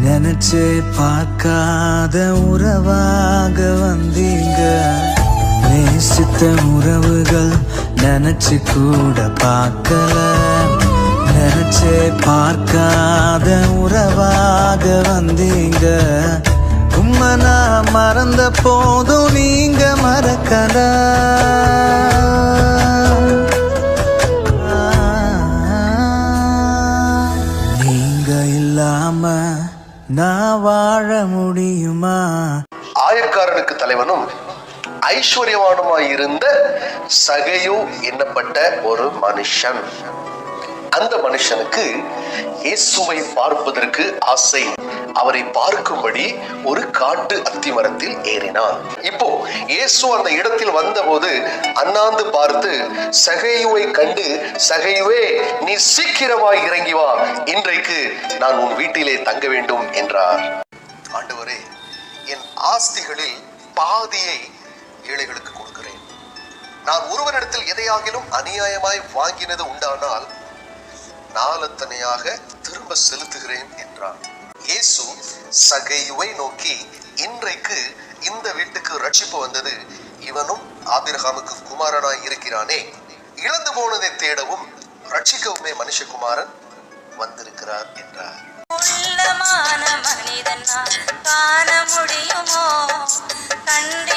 நினைச்சே பார்க்காத உறவாக வந்தீங்க. நேசித்த உறவுகள் நினைச்சு கூட பார்க்கல. நினைச்சே பார்க்காத உறவாக வந்தீங்க. உம்மை நான் மறந்த போதும் நீங்க மறக்கல. நீங்க இல்லாம நான் வாழ முடியுமா? ஆயக்காரனுக்கு தலைவனும் ஐஸ்வர்யவானுமாயிருந்த சகையு என்னப்பட்ட ஒரு மனுஷன். அந்த மனுஷனுக்கு இயேசுவை பார்ப்பதற்கு ஆசை. அவரை பார்க்கும்படி ஒரு காட்டு அத்திமரத்தில் ஏறினான். இப்போ இயேசு அந்த இடத்தில் வந்தபோது அண்ணாந்து பார்த்து சகையுவை கண்டு, சகையுவே, நீ சீக்கிரமாய் இறங்கி வா, இன்றைக்கு நான் உன் வீட்டிலே தங்க வேண்டும் என்றார். ஆண்டவரே, என் ஆஸ்திகளில் பாதியை ஏழைகளுக்கு கொடுக்கிறேன். நான் ஒருவரிடத்தில் எதையாகிலும் அநியாயமாய் வாங்கினது உண்டானால் நாலத்தனையாக திரும்ப செலுத்துகிறேன் என்றார். இயேசு சகையுவை நோக்கி, இன்றைக்கு இந்த வீட்டுக்கு ரட்சிப்பு வந்தது. இவனும் ஆபிரகாமுக்கு குமாரனாய் இருக்கிறானே. இழந்து போனதை தேடவும் ரட்சிக்கவுமே மனுஷகுமாரன் வந்திருக்கிறார் என்றார். மனிதன் காண முடியுமோ? கண்டே